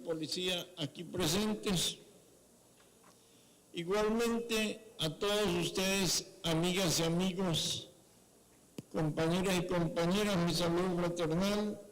policía aquí presentes. Igualmente a todos ustedes, amigas y amigos, compañeras y compañeras, mi saludo fraternal.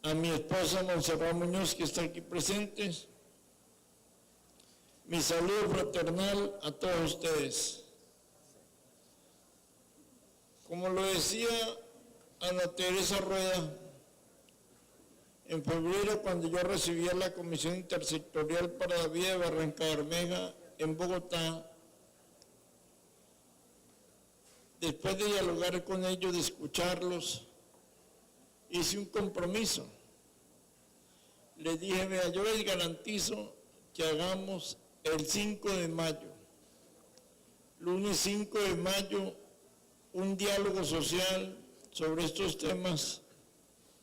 A mi esposa Montserrat Muñoz, que está aquí presente. Mi saludo fraternal a todos ustedes. Como lo decía Ana Teresa Rueda, en febrero, cuando yo recibí a la Comisión Intersectorial para la Vía de Barranca Bermeja en Bogotá, después de dialogar con ellos, de escucharlos, hice un compromiso. Les dije, vea, yo les garantizo que hagamos el 5 de mayo, lunes 5 de mayo, un diálogo social sobre estos temas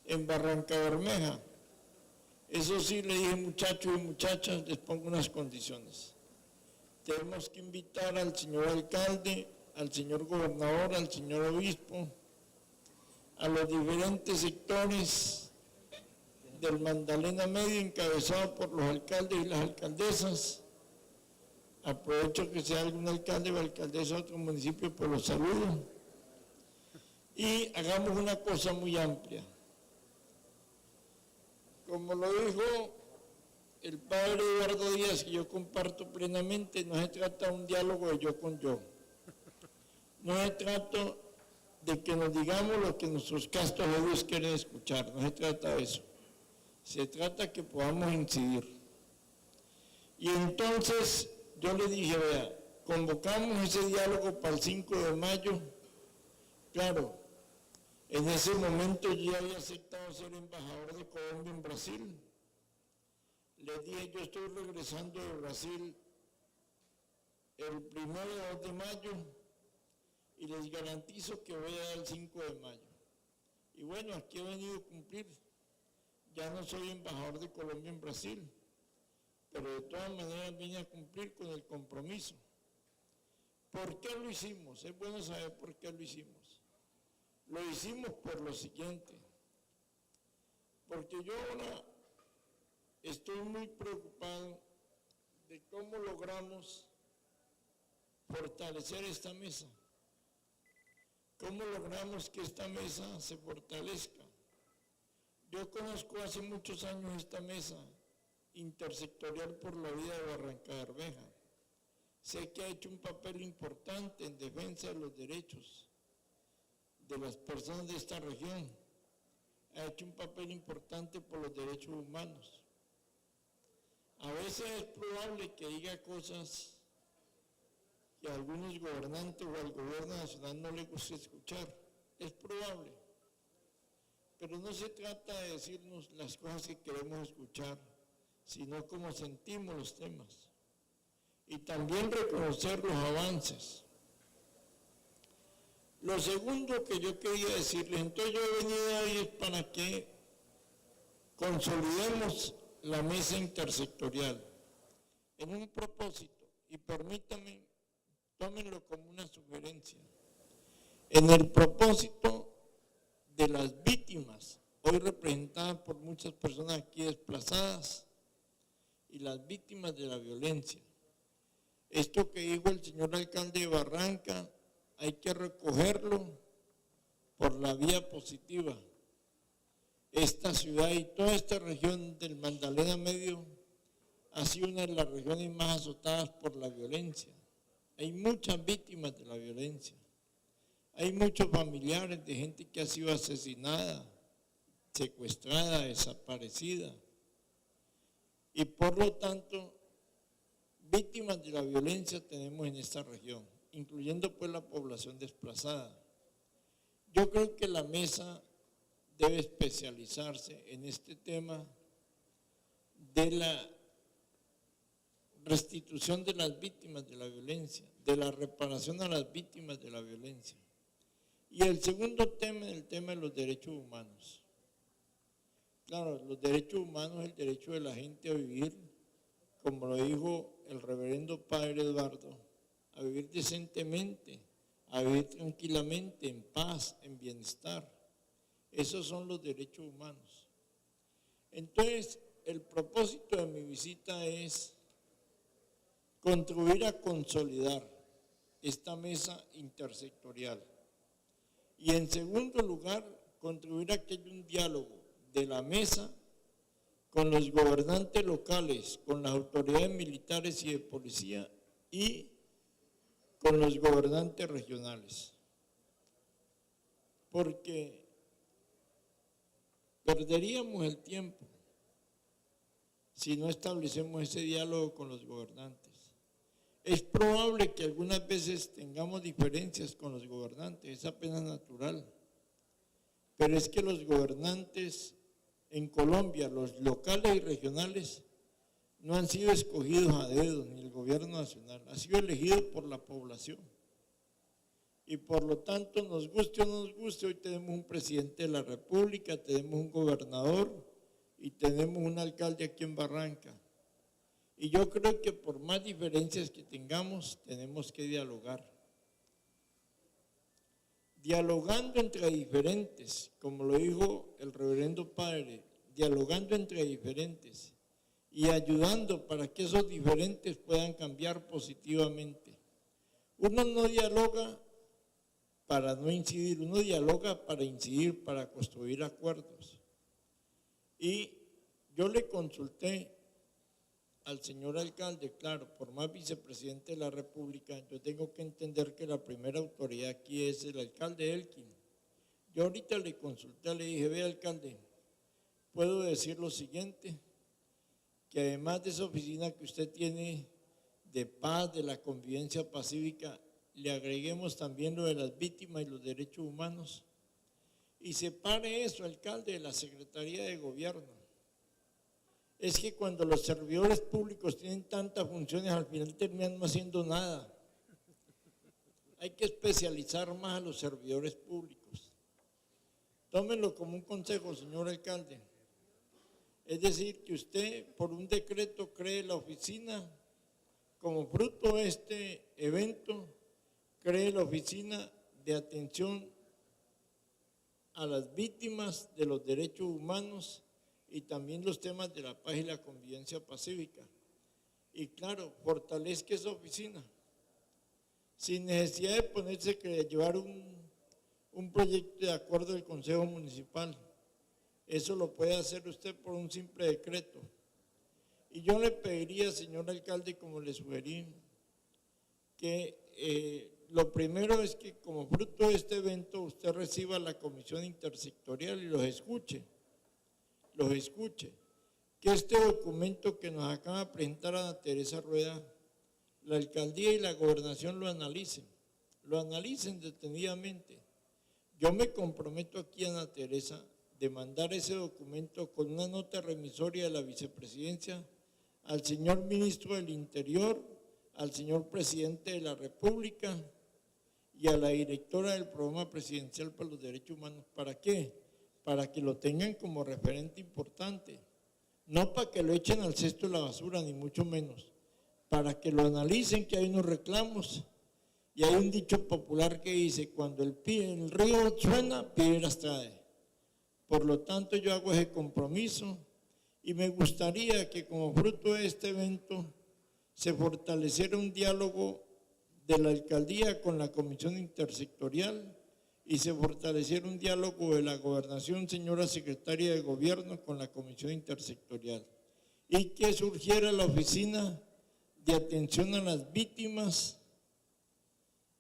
en Barranca Bermeja. Eso sí, le dije, muchachos y muchachas, les pongo unas condiciones. Tenemos que invitar al señor alcalde, al señor gobernador, al señor obispo, a los diferentes sectores del Magdalena Medio, encabezado por los alcaldes y las alcaldesas. Aprovecho que sea algún alcalde o alcaldesa de otro municipio, pues los saludo. Y hagamos una cosa muy amplia. Como lo dijo el padre Eduardo Díaz, que yo comparto plenamente, no se trata de un diálogo de yo con yo. No se trata de que nos digamos lo que nuestros castos oídos quieren escuchar, no se trata de eso. Se trata de que podamos incidir. Y entonces yo le dije, vea, convocamos ese diálogo para el 5 de mayo. Claro, en ese momento yo ya había aceptado ser embajador de Colombia en Brasil. Les dije, yo estoy regresando de Brasil el 1 o 2 de mayo y les garantizo que voy a dar el 5 de mayo. Y bueno, aquí he venido a cumplir. Ya no soy embajador de Colombia en Brasil, pero de todas maneras vine a cumplir con el compromiso. ¿Por qué lo hicimos? Es bueno saber por qué lo hicimos. Lo hicimos por lo siguiente, porque yo ahora estoy muy preocupado de cómo logramos fortalecer esta mesa, cómo logramos que esta mesa se fortalezca. Yo conozco hace muchos años esta mesa intersectorial por la vida de Barranca Bermeja. Sé que ha hecho un papel importante en defensa de los derechos de las personas de esta región. Ha hecho un papel importante por los derechos humanos. A veces es probable que diga cosas que a algunos gobernantes o al gobierno nacional no les guste escuchar. Es probable. Pero no se trata de decirnos las cosas que queremos escuchar, sino cómo sentimos los temas. Y también reconocer los avances. Lo segundo que yo quería decirles, entonces yo he venido hoy es para que consolidemos la mesa intersectorial en un propósito, y permítanme, tómenlo como una sugerencia, en el propósito de las víctimas, hoy representadas por muchas personas aquí desplazadas, y las víctimas de la violencia. Esto que dijo el señor alcalde de Barranca, hay que recogerlo por la vía positiva. Esta ciudad y toda esta región del Magdalena Medio ha sido una de las regiones más azotadas por la violencia. Hay muchas víctimas de la violencia. Hay muchos familiares de gente que ha sido asesinada, secuestrada, desaparecida. Y por lo tanto, víctimas de la violencia tenemos en esta región, incluyendo pues la población desplazada. Yo creo que la mesa debe especializarse en este tema de la restitución de las víctimas de la violencia, de la reparación a las víctimas de la violencia. Y el segundo tema es el tema de los derechos humanos. Claro, los derechos humanos es el derecho de la gente a vivir, como lo dijo el reverendo padre Eduardo, a vivir decentemente, a vivir tranquilamente, en paz, en bienestar. Esos son los derechos humanos. Entonces, el propósito de mi visita es contribuir a consolidar esta mesa intersectorial. Y en segundo lugar, contribuir a que haya un diálogo de la mesa con los gobernantes locales, con las autoridades militares y de policía y con los gobernantes regionales. Porque perderíamos el tiempo si no establecemos ese diálogo con los gobernantes. Es probable que algunas veces tengamos diferencias con los gobernantes, es apenas natural, pero es que los gobernantes en Colombia, los locales y regionales, no han sido escogidos a dedo, ni el gobierno nacional, ha sido elegido por la población. Y por lo tanto, nos guste o no nos guste, hoy tenemos un presidente de la República, tenemos un gobernador y tenemos un alcalde aquí en Barranca. Y yo creo que por más diferencias que tengamos, tenemos que dialogar. Dialogando entre diferentes, como lo dijo el reverendo padre, dialogando entre diferentes y ayudando para que esos diferentes puedan cambiar positivamente. Uno no dialoga para no incidir, uno dialoga para incidir, para construir acuerdos. Y yo le consulté al señor alcalde, claro, por más vicepresidente de la República, yo tengo que entender que la primera autoridad aquí es el alcalde Elkin. Yo ahorita le consulté, le dije, ve alcalde, puedo decir lo siguiente, que además de esa oficina que usted tiene de paz, de la convivencia pacífica, le agreguemos también lo de las víctimas y los derechos humanos. Y separe eso, alcalde, de la Secretaría de Gobierno. Es que cuando los servidores públicos tienen tantas funciones, al final terminan no haciendo nada. Hay que especializar más a los servidores públicos. Tómenlo como un consejo, señor alcalde. Es decir, que usted por un decreto cree la oficina, como fruto de este evento, cree la oficina de atención a las víctimas de los derechos humanos y también los temas de la paz y la convivencia pacífica. Y claro, fortalezca esa oficina, sin necesidad de ponerse que llevar un proyecto de acuerdo del Consejo Municipal. Eso lo puede hacer usted por un simple decreto. Y yo le pediría, señor alcalde, como le sugerí, que lo primero es que como fruto de este evento usted reciba la comisión intersectorial y los escuche, que este documento que nos acaba de presentar Ana Teresa Rueda, la alcaldía y la gobernación lo analicen detenidamente. Yo me comprometo aquí, Ana Teresa, de mandar ese documento con una nota remisoria de la vicepresidencia al señor ministro del Interior, al señor presidente de la República y a la directora del Programa Presidencial para los Derechos Humanos. ¿Para qué? Para que lo tengan como referente importante, no para que lo echen al cesto de la basura, ni mucho menos, para que lo analicen, que hay unos reclamos, y hay un dicho popular que dice, cuando el río suena, piedras trae. Por lo tanto, yo hago ese compromiso y me gustaría que como fruto de este evento se fortaleciera un diálogo de la alcaldía con la comisión intersectorial y se fortaleciera un diálogo de la gobernación, señora secretaria de gobierno, con la comisión intersectorial y que surgiera la oficina de atención a las víctimas,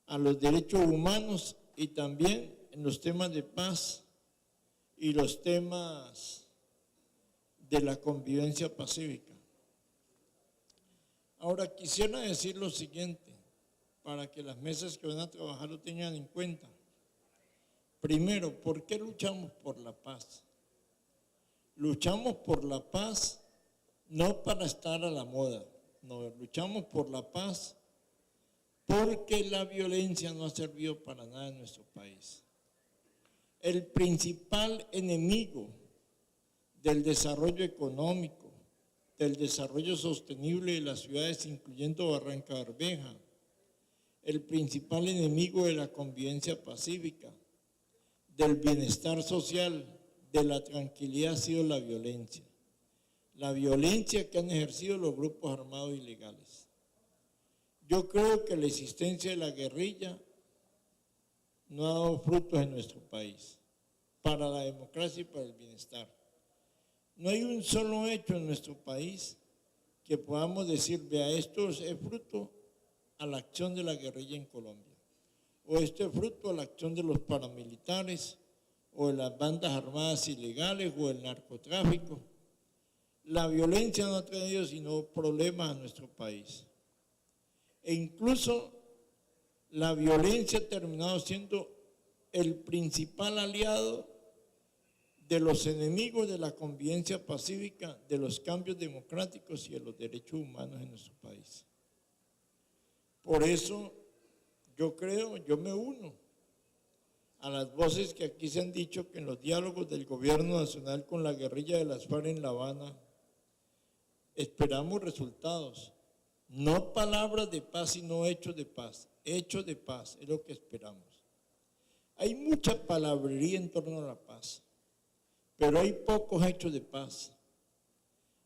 a los derechos humanos y también en los temas de paz y los temas de la convivencia pacífica. Ahora quisiera decir lo siguiente, para que las mesas que van a trabajar lo tengan en cuenta. Primero, ¿por qué luchamos por la paz? Luchamos por la paz no para estar a la moda, no, luchamos por la paz porque la violencia no ha servido para nada en nuestro país. El principal enemigo del desarrollo económico, del desarrollo sostenible de las ciudades, incluyendo Barranca Bermeja, el principal enemigo de la convivencia pacífica, del bienestar social, de la tranquilidad ha sido la violencia. La violencia que han ejercido los grupos armados ilegales. Yo creo que la existencia de la guerrilla no ha dado frutos en nuestro país, para la democracia y para el bienestar. No hay un solo hecho en nuestro país que podamos decir, vea, esto es fruto a la acción de la guerrilla en Colombia, o esto es fruto a la acción de los paramilitares, o de las bandas armadas ilegales, o del narcotráfico. La violencia no ha traído sino problemas a nuestro país. E incluso la violencia ha terminado siendo el principal aliado de los enemigos de la convivencia pacífica, de los cambios democráticos y de los derechos humanos en nuestro país. Por eso yo me uno a las voces que aquí se han dicho que en los diálogos del gobierno nacional con la guerrilla de las FARC en La Habana esperamos resultados, no palabras de paz, sino hechos de paz. Hechos de paz es lo que esperamos. Hay mucha palabrería en torno a la paz, pero hay pocos hechos de paz.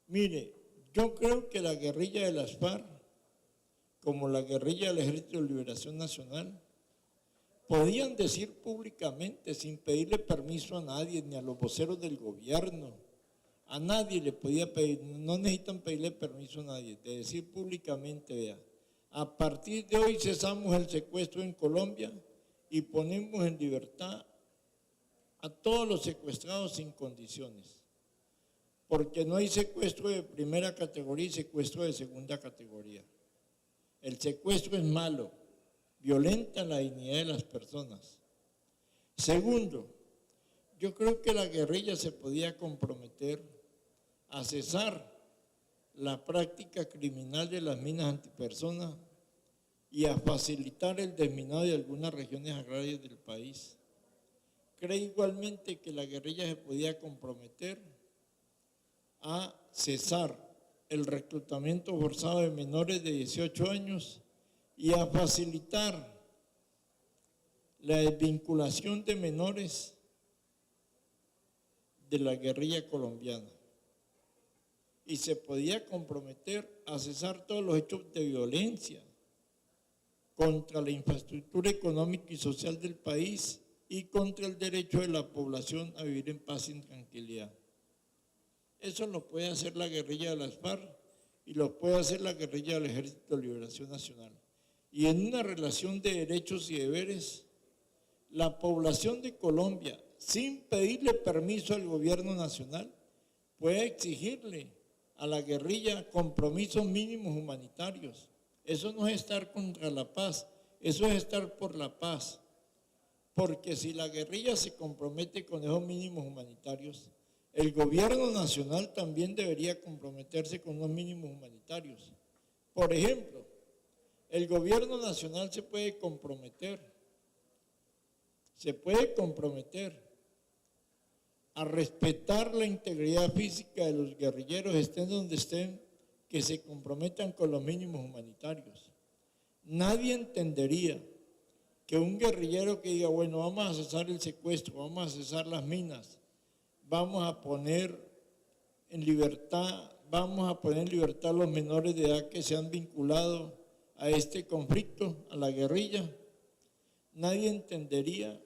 Mire, yo creo que la guerrilla de las FARC, como la guerrilla del Ejército de Liberación Nacional, podían decir públicamente, sin pedirle permiso a nadie, ni a los voceros del gobierno, a nadie le podía pedir, no necesitan pedirle permiso a nadie, de decir públicamente, vea, a partir de hoy cesamos el secuestro en Colombia y ponemos en libertad a todos los secuestrados sin condiciones, porque no hay secuestro de primera categoría y secuestro de segunda categoría. El secuestro es malo, violenta la dignidad de las personas. Segundo, yo creo que la guerrilla se podía comprometer a cesar la práctica criminal de las minas antipersonas y a facilitar el desminado de algunas regiones agrarias del país. Creo igualmente que la guerrilla se podía comprometer a cesar el reclutamiento forzado de menores de 18 años y a facilitar la desvinculación de menores de la guerrilla colombiana. Y se podía comprometer a cesar todos los hechos de violencia contra la infraestructura económica y social del país y contra el derecho de la población a vivir en paz y en tranquilidad. Eso lo puede hacer la guerrilla de las FARC y lo puede hacer la guerrilla del Ejército de Liberación Nacional. Y en una relación de derechos y deberes, la población de Colombia, sin pedirle permiso al gobierno nacional, puede exigirle a la guerrilla compromisos mínimos humanitarios. Eso no es estar contra la paz, eso es estar por la paz. Porque si la guerrilla se compromete con esos mínimos humanitarios, el gobierno nacional también debería comprometerse con los mínimos humanitarios. Por ejemplo, el gobierno nacional se puede comprometer a respetar la integridad física de los guerrilleros, estén donde estén, que se comprometan con los mínimos humanitarios. Nadie entendería que un guerrillero que diga, bueno, vamos a cesar el secuestro, vamos a cesar las minas, vamos a poner en libertad a los menores de edad que se han vinculado a este conflicto, a la guerrilla. Nadie entendería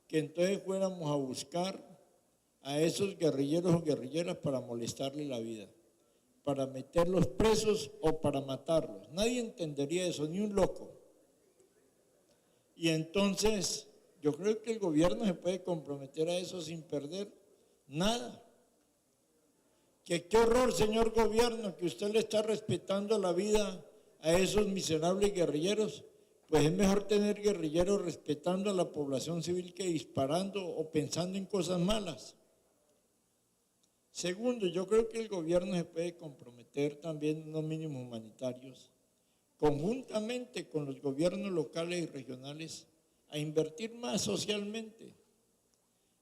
que entonces fuéramos a buscar a esos guerrilleros o guerrilleras para molestarle la vida, para meterlos presos o para matarlos. Nadie entendería eso, ni un loco. Y entonces yo creo que el gobierno se puede comprometer a eso sin perder nada. Que qué horror, señor gobierno, que usted le está respetando la vida a esos miserables guerrilleros. Pues es mejor tener guerrilleros respetando a la población civil que disparando o pensando en cosas malas. Segundo, yo creo que el gobierno se puede comprometer también en unos mínimos humanitarios, conjuntamente con los gobiernos locales y regionales, a invertir más socialmente.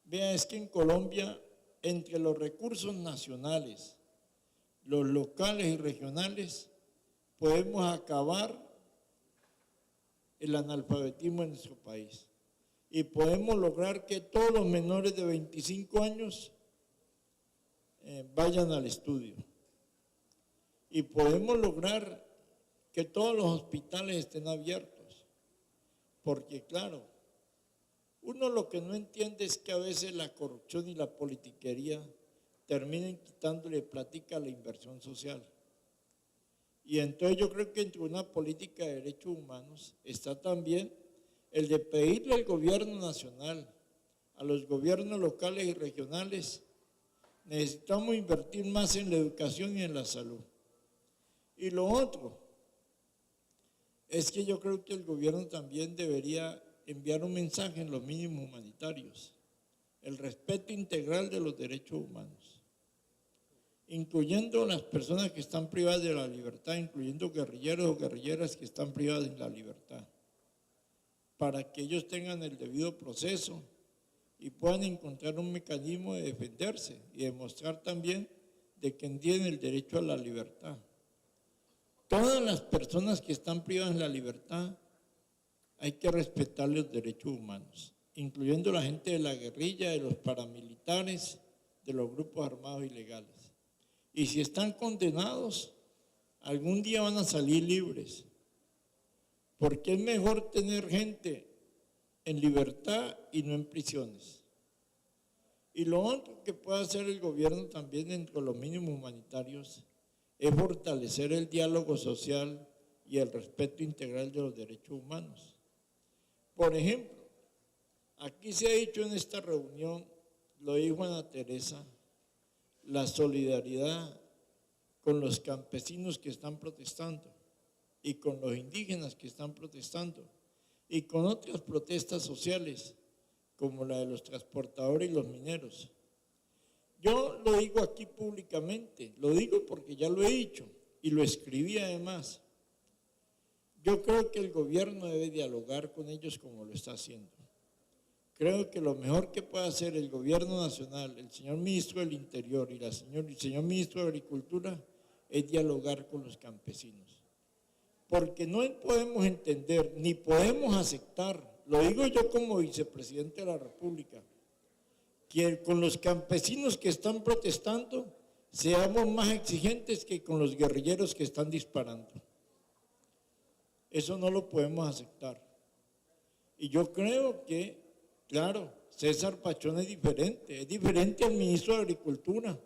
Vea, es que en Colombia, entre los recursos nacionales, los locales y regionales, podemos acabar el analfabetismo en nuestro país y podemos lograr que todos los menores de 25 años vayan al estudio y podemos lograr que todos los hospitales estén abiertos, porque claro, uno lo que no entiende es que a veces la corrupción y la politiquería terminen quitándole plática a la inversión social. Y entonces yo creo que entre una política de derechos humanos está también el de pedirle al gobierno nacional, a los gobiernos locales y regionales, necesitamos invertir más en la educación y en la salud. Y lo otro es que yo creo que el gobierno también debería enviar un mensaje en los mínimos humanitarios, el respeto integral de los derechos humanos, incluyendo a las personas que están privadas de la libertad, incluyendo guerrilleros o guerrilleras que están privadas de la libertad, para que ellos tengan el debido proceso y puedan encontrar un mecanismo de defenderse y demostrar también de que tienen el derecho a la libertad. Todas las personas que están privadas de la libertad hay que respetar los derechos humanos, incluyendo la gente de la guerrilla, de los paramilitares, de los grupos armados ilegales. Y si están condenados, algún día van a salir libres, porque es mejor tener gente en libertad y no en prisiones. Y lo otro que puede hacer el gobierno también dentro de los mínimos humanitarios es fortalecer el diálogo social y el respeto integral de los derechos humanos. Por ejemplo, aquí se ha dicho en esta reunión, lo dijo Ana Teresa, la solidaridad con los campesinos que están protestando y con los indígenas que están protestando y con otras protestas sociales como la de los transportadores y los mineros. Yo lo digo aquí públicamente, lo digo porque ya lo he dicho y lo escribí además. Yo creo que el gobierno debe dialogar con ellos como lo está haciendo. Creo que lo mejor que puede hacer el gobierno nacional, el señor ministro del Interior y el señor ministro de Agricultura es dialogar con los campesinos. Porque no podemos entender ni podemos aceptar, lo digo yo como vicepresidente de la República, que con los campesinos que están protestando seamos más exigentes que con los guerrilleros que están disparando. Eso no lo podemos aceptar. Y yo creo que, claro, César Pachón es diferente al ministro de Agricultura.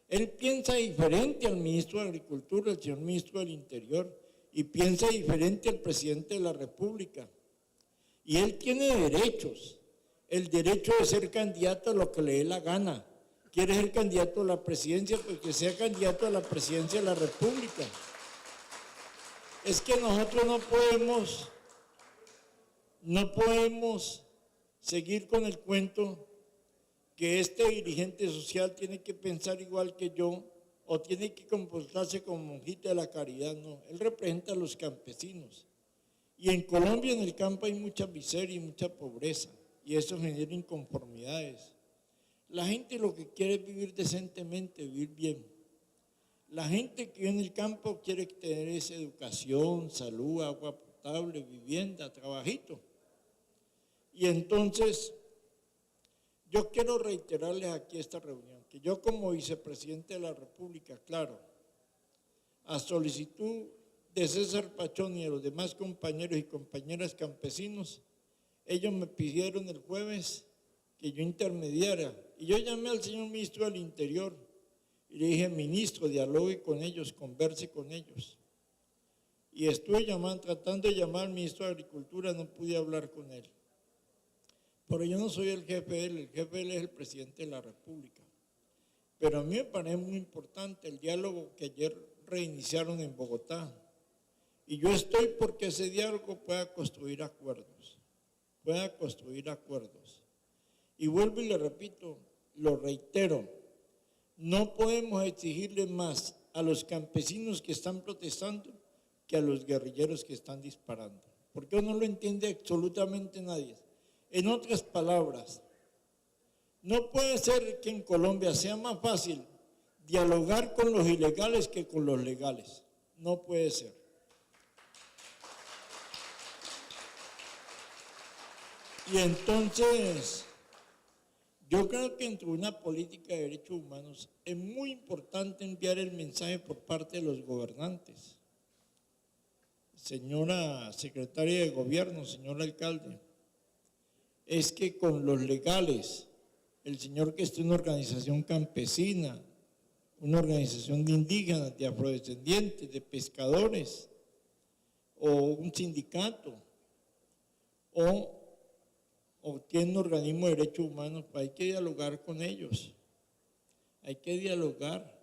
Él piensa diferente al ministro de Agricultura, el señor ministro del Interior, y piensa diferente al presidente de la República. Y él tiene derechos, el derecho de ser candidato a lo que le dé la gana. Quiere ser candidato a la presidencia, pues que sea candidato a la presidencia de la República. Es que nosotros no podemos seguir con el cuento que este dirigente social tiene que pensar igual que yo o tiene que comportarse como monjita de la caridad. No, él representa a los campesinos. Y en Colombia, en el campo, hay mucha miseria y mucha pobreza, y eso genera inconformidades. La gente lo que quiere es vivir decentemente, vivir bien. La gente que vive en el campo quiere tener esa educación, salud, agua potable, vivienda, trabajito. Y entonces, yo quiero reiterarles aquí esta reunión, que yo como vicepresidente de la República, claro, a solicitud de César Pachón y de los demás compañeros y compañeras campesinos, ellos me pidieron el jueves que yo intermediara. Y yo llamé al señor ministro del Interior y le dije, ministro, dialogue con ellos, converse con ellos. Y estuve tratando de llamar al ministro de Agricultura, no pude hablar con él. Pero yo no soy el jefe de él es el presidente de la República. Pero a mí me parece muy importante el diálogo que ayer reiniciaron en Bogotá. Y yo estoy porque ese diálogo pueda construir acuerdos. Y vuelvo y le repito, lo reitero, No podemos exigirle más a los campesinos que están protestando que a los guerrilleros que están disparando, porque no lo entiende absolutamente nadie. En otras palabras, no puede ser que en Colombia sea más fácil dialogar con los ilegales que con los legales. No puede ser. Y entonces, yo creo que entre una política de derechos humanos es muy importante enviar el mensaje por parte de los gobernantes. Señora secretaria de gobierno, señor alcalde, es que con los legales, el señor que esté en una organización campesina, una organización de indígenas, de afrodescendientes, de pescadores, o un sindicato, o tiene un organismo de derechos humanos, pues hay que dialogar con ellos. Hay que dialogar.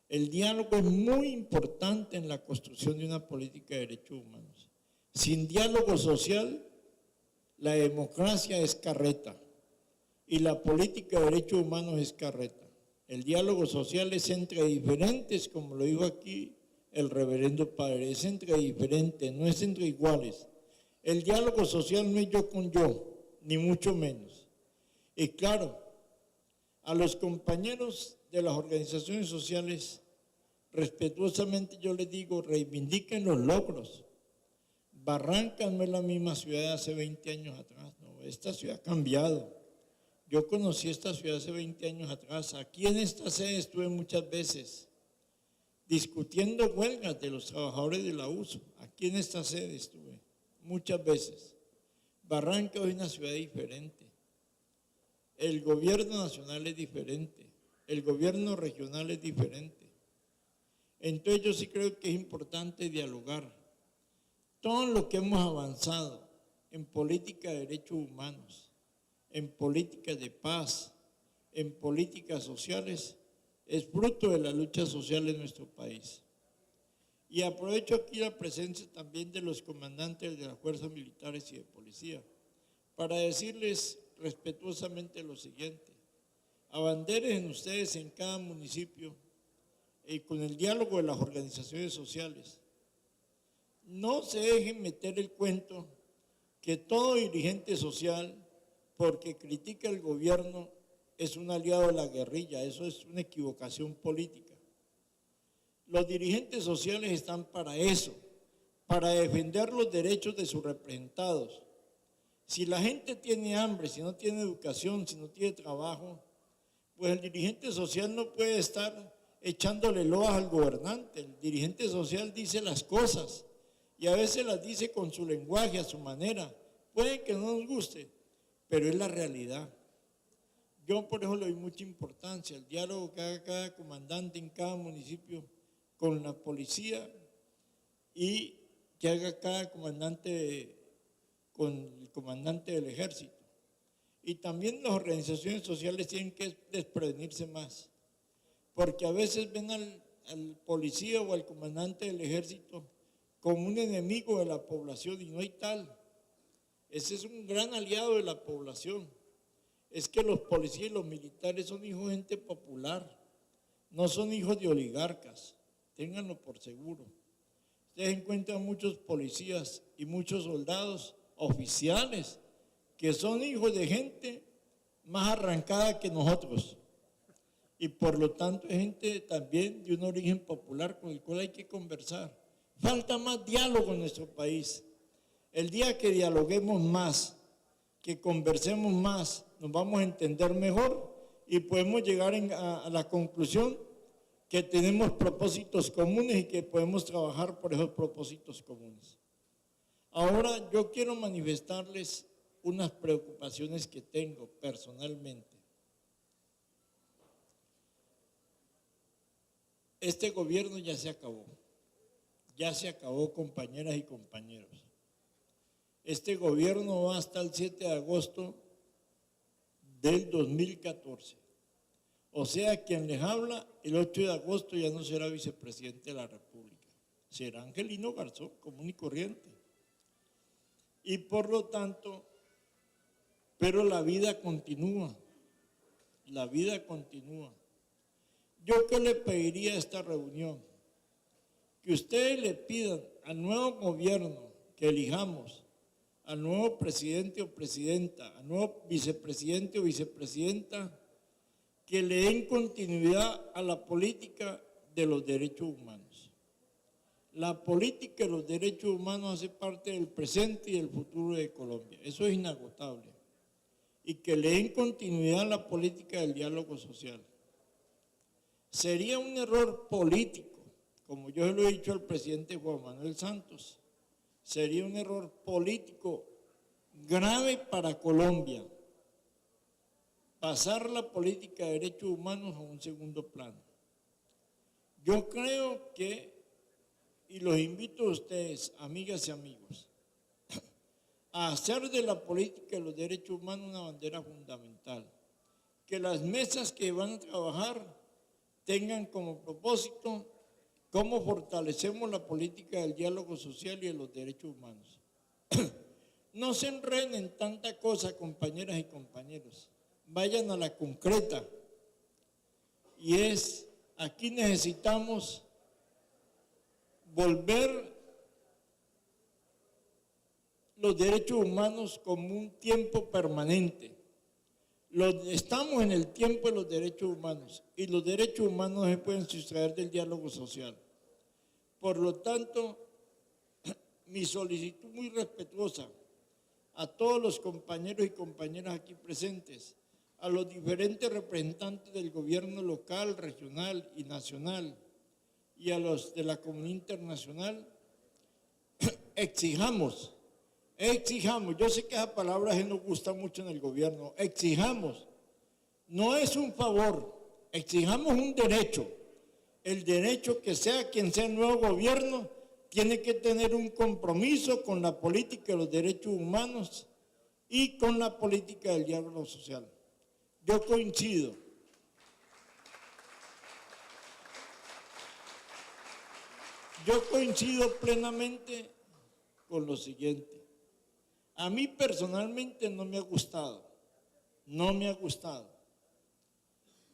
El diálogo es muy importante en la construcción de una política de derechos humanos. Sin diálogo social, la democracia es carreta y la política de derechos humanos es carreta. El diálogo social es entre diferentes, como lo dijo aquí el reverendo padre, es entre diferentes, no es entre iguales. El diálogo social no es yo con yo, ni mucho menos. Y claro, a los compañeros de las organizaciones sociales, respetuosamente yo les digo, reivindiquen los logros. Barranca no es la misma ciudad de hace 20 años atrás, no, esta ciudad ha cambiado. Yo conocí esta ciudad hace 20 años atrás, aquí en esta sede estuve muchas veces discutiendo huelgas de los trabajadores de la USO, aquí en esta sede estuve muchas veces. Barranca hoy es una ciudad diferente, el gobierno nacional es diferente, el gobierno regional es diferente. Entonces yo sí creo que es importante dialogar. Todo lo que hemos avanzado en política de derechos humanos, en política de paz, en políticas sociales, es fruto de la lucha social en nuestro país. Y aprovecho aquí la presencia también de los comandantes de las fuerzas militares y de policía para decirles respetuosamente lo siguiente: abanderen ustedes en cada municipio con el diálogo de las organizaciones sociales. No se dejen meter el cuento que todo dirigente social, porque critica el gobierno, es un aliado de la guerrilla. Eso es una equivocación política. Los dirigentes sociales están para eso, para defender los derechos de sus representados. Si la gente tiene hambre, si no tiene educación, si no tiene trabajo, pues el dirigente social no puede estar echándole loas al gobernante. El dirigente social dice las cosas y a veces las dice con su lenguaje, a su manera. Puede que no nos guste, pero es la realidad. Yo por eso le doy mucha importancia al diálogo que haga cada comandante en cada municipio con la policía y que haga cada comandante con el comandante del ejército. Y también las organizaciones sociales tienen que desprevenirse más, porque a veces ven al policía o al comandante del ejército como un enemigo de la población y no hay tal. Ese es un gran aliado de la población. Es que los policías y los militares son hijos de gente popular, no son hijos de oligarcas, ténganlo por seguro. Ustedes encuentran muchos policías y muchos soldados oficiales que son hijos de gente más arrancada que nosotros y por lo tanto es gente también de un origen popular con el cual hay que conversar. Falta más diálogo en nuestro país. El día que dialoguemos más, que conversemos más, nos vamos a entender mejor y podemos llegar a la conclusión que tenemos propósitos comunes y que podemos trabajar por esos propósitos comunes. Ahora yo quiero manifestarles unas preocupaciones que tengo personalmente. Este gobierno ya se acabó, compañeras y compañeros. Este gobierno va hasta el 7 de agosto del 2014. O sea, quien les habla, el 8 de agosto ya no será vicepresidente de la República. Será Angelino Garzón, común y corriente. Y por lo tanto, pero la vida continúa. La vida continúa. ¿Yo qué le pediría a esta reunión? Que ustedes le pidan al nuevo gobierno que elijamos, al nuevo presidente o presidenta, al nuevo vicepresidente o vicepresidenta, que le den continuidad a la política de los derechos humanos. La política de los derechos humanos hace parte del presente y del futuro de Colombia. Eso es inagotable. Y que le den continuidad a la política del diálogo social. Sería un error político, como yo se lo he dicho al presidente Juan Manuel Santos, sería un error político grave para Colombia pasar la política de derechos humanos a un segundo plano. Yo creo que, y los invito a ustedes, amigas y amigos, a hacer de la política de los derechos humanos una bandera fundamental. Que las mesas que van a trabajar tengan como propósito cómo fortalecemos la política del diálogo social y de los derechos humanos. No se enreden en tanta cosa, compañeras y compañeros. Vayan a la concreta. Y es, aquí necesitamos volver los derechos humanos como un tiempo permanente. Estamos en el tiempo de los derechos humanos y los derechos humanos no se pueden sustraer del diálogo social. Por lo tanto, mi solicitud muy respetuosa a todos los compañeros y compañeras aquí presentes, a los diferentes representantes del gobierno local, regional y nacional y a los de la comunidad internacional, exijamos, yo sé que esa palabra nos gusta mucho en el gobierno, exijamos, no es un favor, exijamos un derecho, el derecho que sea quien sea el nuevo gobierno, tiene que tener un compromiso con la política de los derechos humanos y con la política del diálogo social. Yo coincido plenamente con lo siguiente. A mí personalmente no me ha gustado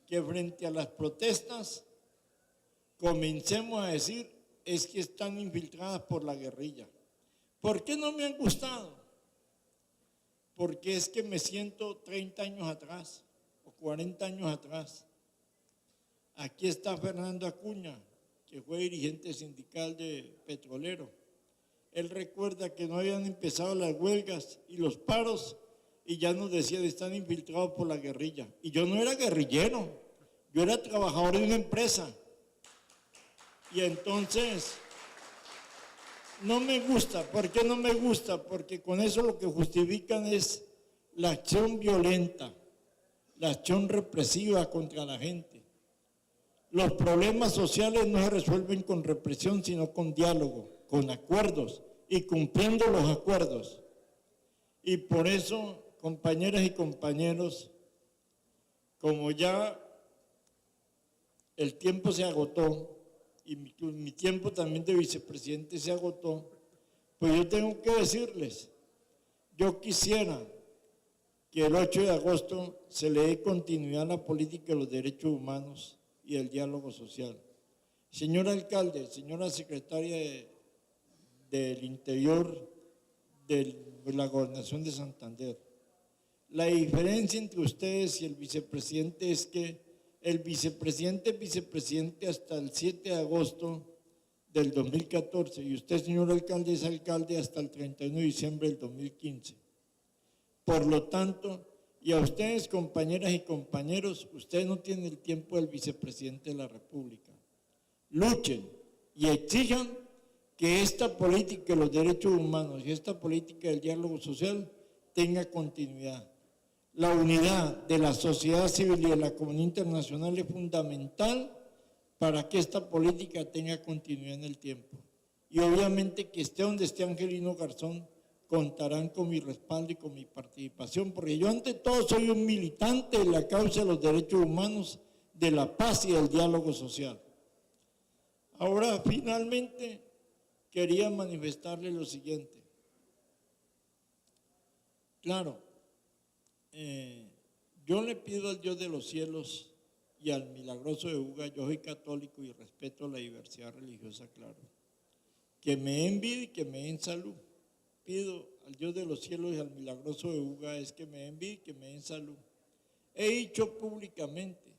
que frente a las protestas comencemos a decir es que están infiltradas por la guerrilla. ¿Por qué no me han gustado? Porque es que me siento 30 años atrás o 40 años atrás. Aquí está Fernando Acuña, que fue dirigente sindical de petrolero. Él recuerda que no habían empezado las huelgas y los paros y ya nos decían están infiltrados por la guerrilla. Y yo no era guerrillero, yo era trabajador de una empresa. Y entonces, no me gusta. ¿Por qué no me gusta? Porque con eso lo que justifican es la acción violenta, la acción represiva contra la gente. Los problemas sociales no se resuelven con represión, sino con diálogo, con acuerdos y cumpliendo los acuerdos. Y por eso, compañeras y compañeros, como ya el tiempo se agotó, y mi tiempo también de vicepresidente se agotó, pues yo tengo que decirles, yo quisiera que el 8 de agosto se le dé continuidad a la política de los derechos humanos y el diálogo social. Señor alcalde, señora secretaria del Interior de la Gobernación de Santander, la diferencia entre ustedes y el vicepresidente es que el vicepresidente es vicepresidente hasta el 7 de agosto del 2014 y usted, señor alcalde, es alcalde hasta el 31 de diciembre del 2015. Por lo tanto, y a ustedes, compañeras y compañeros, ustedes no tienen el tiempo del vicepresidente de la República. Luchen y exijan que esta política de los derechos humanos y esta política del diálogo social tenga continuidad. La unidad de la sociedad civil y de la comunidad internacional es fundamental para que esta política tenga continuidad en el tiempo. Y obviamente que esté donde esté Angelino Garzón, contarán con mi respaldo y con mi participación, porque yo ante todo soy un militante de la causa de los derechos humanos, de la paz y del diálogo social. Ahora, finalmente, quería manifestarle lo siguiente. Claro, yo le pido al Dios de los cielos y al Milagroso de Buga, yo soy católico y respeto la diversidad religiosa, claro. Que me den vida y que me den salud. Pido al Dios de los cielos y al Milagroso de Buga es que me den vida y que me den salud. He dicho públicamente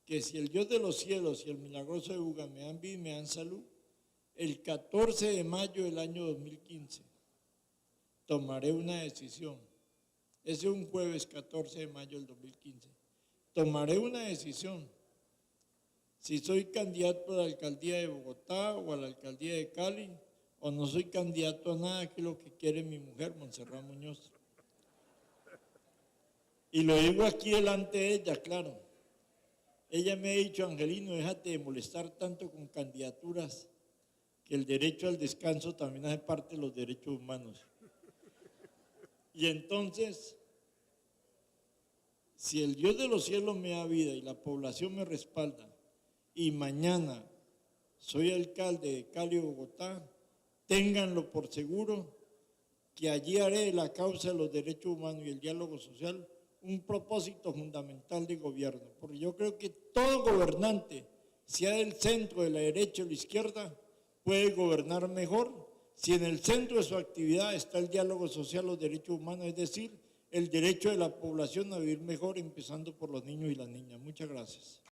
que si el Dios de los cielos y el Milagroso de Buga me dan vida y me dan salud, el 14 de mayo del año 2015 tomaré una decisión. Ese es un jueves 14 de mayo del 2015. Tomaré una decisión. Si soy candidato a la alcaldía de Bogotá o a la alcaldía de Cali, o no soy candidato a nada, que es lo que quiere mi mujer, Montserrat Muñoz. Y lo digo aquí delante de ella, claro. Ella me ha dicho, Angelino, déjate de molestar tanto con candidaturas, que el derecho al descanso también hace parte de los derechos humanos. Y entonces, si el Dios de los cielos me da vida y la población me respalda, y mañana soy alcalde de Cali, Bogotá, ténganlo por seguro que allí haré de la causa de los derechos humanos y el diálogo social un propósito fundamental de gobierno, porque yo creo que todo gobernante, sea del centro, de la derecha o de la izquierda, puede gobernar mejor si en el centro de su actividad está el diálogo social, los derechos humanos, es decir, el derecho de la población a vivir mejor, empezando por los niños y las niñas. Muchas gracias.